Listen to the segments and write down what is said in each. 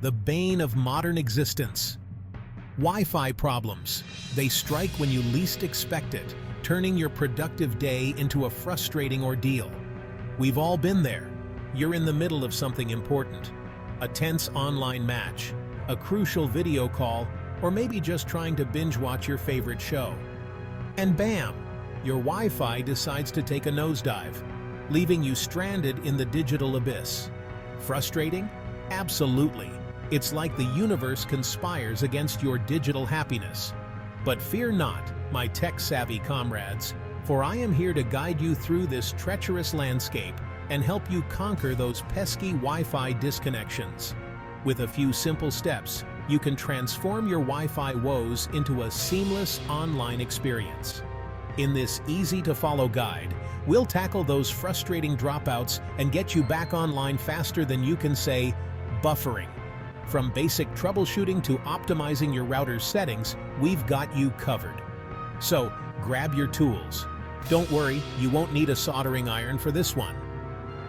the bane of modern existence. Wi-Fi problems. They strike when you least expect it, turning your productive day into a frustrating ordeal. We've all been there. You're in the middle of something important. A tense online match, a crucial video call, or maybe just trying to binge-watch your favorite show. And bam! Your Wi-Fi decides to take a nosedive, leaving you stranded in the digital abyss. Frustrating? Absolutely. It's like the universe conspires against your digital happiness. But fear not, my tech-savvy comrades, for I am here to guide you through this treacherous landscape and help you conquer those pesky Wi-Fi disconnections. With a few simple steps, you can transform your Wi-Fi woes into a seamless online experience. In this easy-to-follow guide, we'll tackle those frustrating dropouts and get you back online faster than you can say buffering. From basic troubleshooting to optimizing your router's settings, we've got you covered. So, grab your tools. Don't worry, you won't need a soldering iron for this one.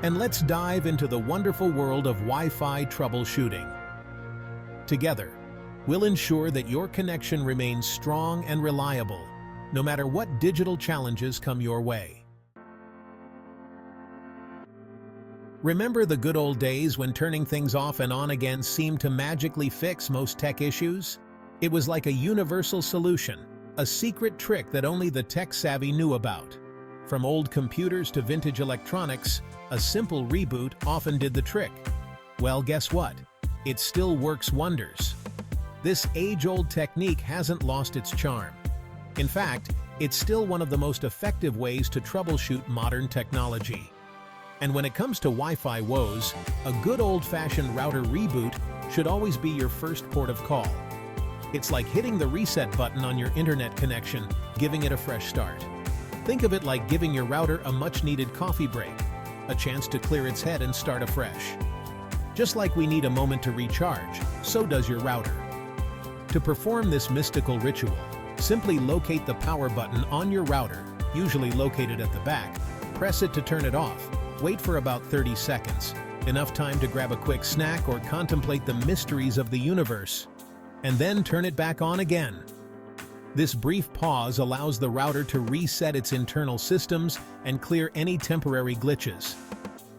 And let's dive into the wonderful world of Wi-Fi troubleshooting. Together, we'll ensure that your connection remains strong and reliable, no matter what digital challenges come your way. Remember the good old days when turning things off and on again seemed to magically fix most tech issues? It was like a universal solution, a secret trick that only the tech-savvy knew about. From old computers to vintage electronics, a simple reboot often did the trick. Well, guess what? It still works wonders. This age-old technique hasn't lost its charm. In fact, it's still one of the most effective ways to troubleshoot modern technology. And when it comes to Wi-Fi woes, a good old-fashioned router reboot should always be your first port of call. It's like hitting the reset button on your internet connection, giving it a fresh start. Think of it like giving your router a much-needed coffee break, a chance to clear its head and start afresh. Just like we need a moment to recharge, so does your router. To perform this mystical ritual, simply locate the power button on your router, usually located at the back, press it to turn it off, wait for about 30 seconds, enough time to grab a quick snack or contemplate the mysteries of the universe, and then turn it back on again. This brief pause allows the router to reset its internal systems and clear any temporary glitches.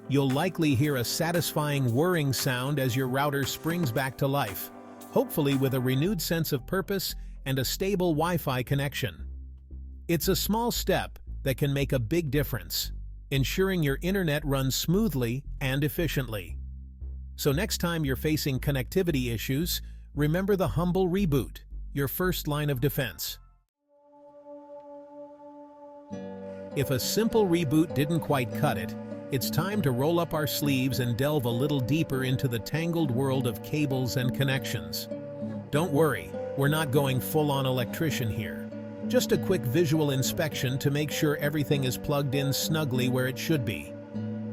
You'll likely hear a satisfying whirring sound as your router springs back to life, hopefully with a renewed sense of purpose and a stable Wi-Fi connection. It's a small step that can make a big difference, ensuring your internet runs smoothly and efficiently. So next time you're facing connectivity issues, remember the humble reboot, your first line of defense. If a simple reboot didn't quite cut it, it's time to roll up our sleeves and delve a little deeper into the tangled world of cables and connections. Don't worry, we're not going full-on electrician here. Just a quick visual inspection to make sure everything is plugged in snugly where it should be.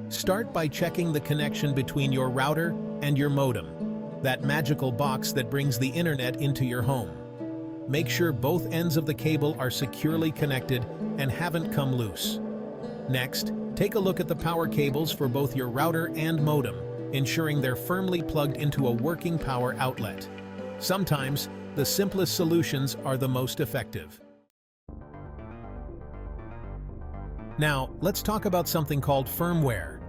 Start by checking the connection between your router and your modem, that magical box that brings the internet into your home. Make sure both ends of the cable are securely connected and haven't come loose. Next, take a look at the power cables for both your router and modem, ensuring they're firmly plugged into a working power outlet. Sometimes, the simplest solutions are the most effective. Now, let's talk about something called firmware.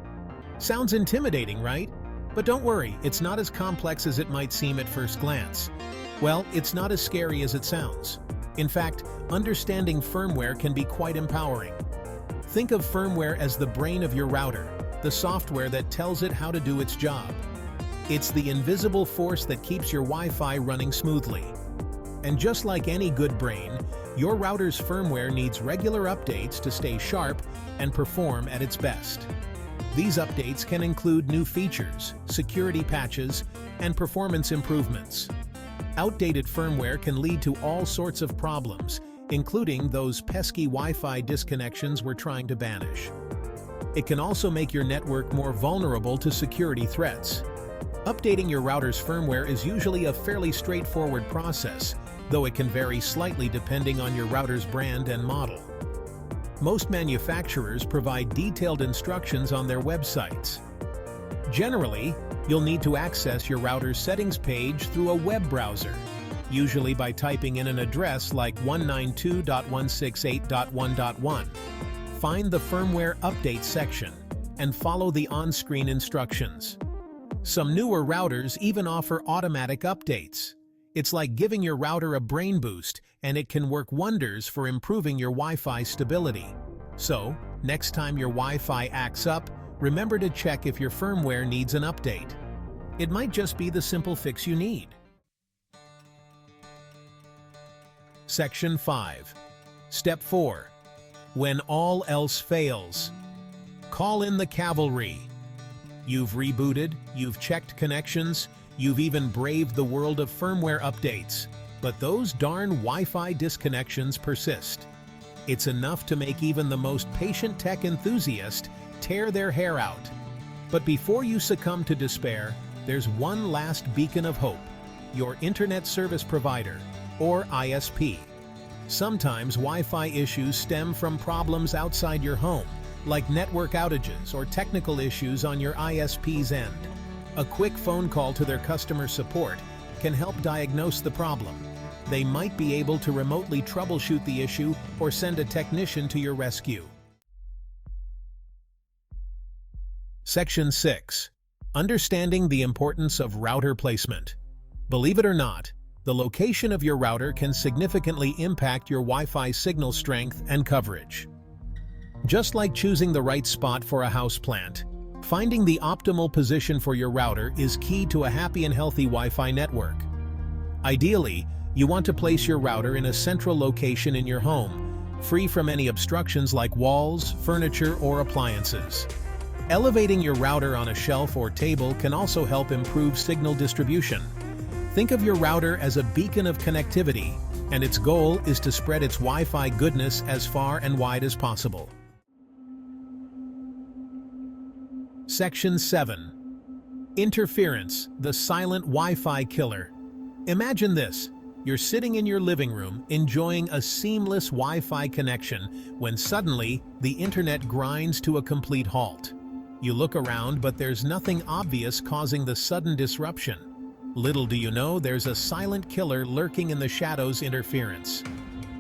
Sounds intimidating, right? But don't worry, it's not as complex as it might seem at first glance. Well, it's not as scary as it sounds. In fact, understanding firmware can be quite empowering. Think of firmware as the brain of your router, the software that tells it how to do its job. It's the invisible force that keeps your Wi-Fi running smoothly. And just like any good brain, your router's firmware needs regular updates to stay sharp and perform at its best. These updates can include new features, security patches, and performance improvements. Outdated firmware can lead to all sorts of problems, including those pesky Wi-Fi disconnections we're trying to banish. It can also make your network more vulnerable to security threats. Updating your router's firmware is usually a fairly straightforward process, though it can vary slightly depending on your router's brand and model. Most manufacturers provide detailed instructions on their websites. Generally, you'll need to access your router's settings page through a web browser, usually by typing in an address like 192.168.1.1. Find the Firmware Update section and follow the on-screen instructions. Some newer routers even offer automatic updates. It's like giving your router a brain boost, and it can work wonders for improving your Wi-Fi stability. So, next time your Wi-Fi acts up, remember to check if your firmware needs an update. It might just be the simple fix you need. Section 5. Step 4. When all else fails. Call in the cavalry. You've rebooted, you've checked connections, you've even braved the world of firmware updates, but those darn Wi-Fi disconnections persist. It's enough to make even the most patient tech enthusiast tear their hair out. But before you succumb to despair, there's one last beacon of hope: your Internet Service Provider, or ISP. Sometimes Wi-Fi issues stem from problems outside your home, like network outages or technical issues on your ISP's end. A quick phone call to their customer support can help diagnose the problem. They might be able to remotely troubleshoot the issue or send a technician to your rescue. Section 6. Understanding the importance of router placement. Believe it or not, the location of your router can significantly impact your Wi-Fi signal strength and coverage. Just like choosing the right spot for a houseplant, finding the optimal position for your router is key to a happy and healthy Wi-Fi network. Ideally, you want to place your router in a central location in your home, free from any obstructions like walls, furniture, or appliances. Elevating your router on a shelf or table can also help improve signal distribution. Think of your router as a beacon of connectivity, and its goal is to spread its Wi-Fi goodness as far and wide as possible. Section 7. Interference, the silent Wi-Fi killer. Imagine this. You're sitting in your living room, enjoying a seamless Wi-Fi connection, when suddenly the internet grinds to a complete halt. You look around, but there's nothing obvious causing the sudden disruption. Little do you know, there's a silent killer lurking in the shadows: interference.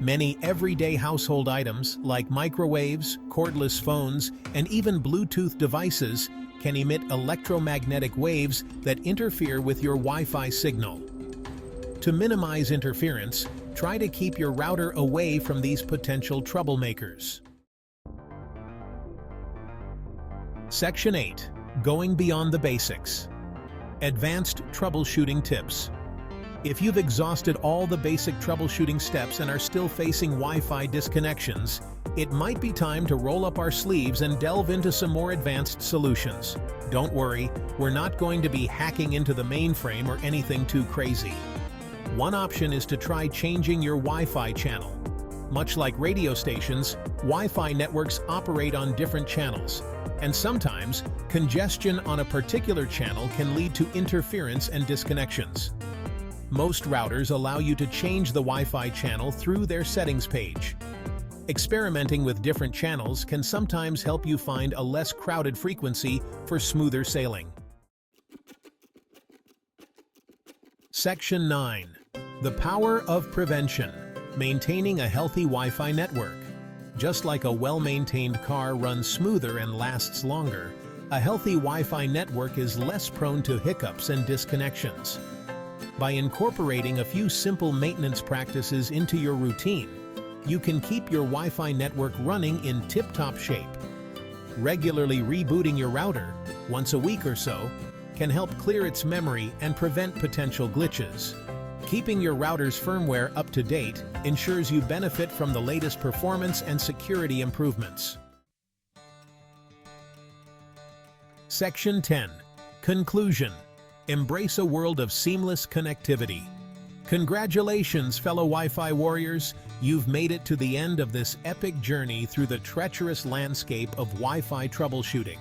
Many everyday household items, like microwaves, cordless phones, and even Bluetooth devices, can emit electromagnetic waves that interfere with your Wi-Fi signal. To minimize interference, try to keep your router away from these potential troublemakers. Section 8. Going beyond the basics. Advanced troubleshooting tips. If you've exhausted all the basic troubleshooting steps and are still facing Wi-Fi disconnections, it might be time to roll up our sleeves and delve into some more advanced solutions. Don't worry, we're not going to be hacking into the mainframe or anything too crazy. One option is to try changing your Wi-Fi channel. Much like radio stations, Wi-Fi networks operate on different channels, and sometimes congestion on a particular channel can lead to interference and disconnections. Most routers allow you to change the Wi-Fi channel through their settings page. Experimenting with different channels can sometimes help you find a less crowded frequency for smoother sailing. Section 9. The power of prevention. Maintaining a healthy Wi-Fi network. Just like a well-maintained car runs smoother and lasts longer, a healthy Wi-Fi network is less prone to hiccups and disconnections. By incorporating a few simple maintenance practices into your routine, you can keep your Wi-Fi network running in tip-top shape. Regularly rebooting your router, once a week or so, can help clear its memory and prevent potential glitches. Keeping your router's firmware up to date ensures you benefit from the latest performance and security improvements. Section 10. Conclusion. Embrace a world of seamless connectivity. Congratulations, fellow Wi-Fi warriors! You've made it to the end of this epic journey through the treacherous landscape of Wi-Fi troubleshooting.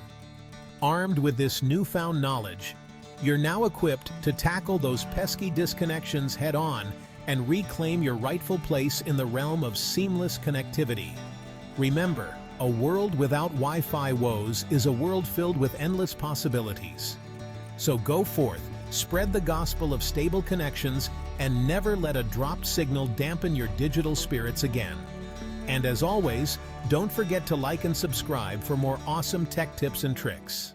Armed with this newfound knowledge, you're now equipped to tackle those pesky disconnections head-on and reclaim your rightful place in the realm of seamless connectivity. Remember, A world without Wi-Fi woes is a world filled with endless possibilities. So go forth, spread the gospel of stable connections, and never let a dropped signal dampen your digital spirits again. And as always, don't forget to like and subscribe for more awesome tech tips and tricks.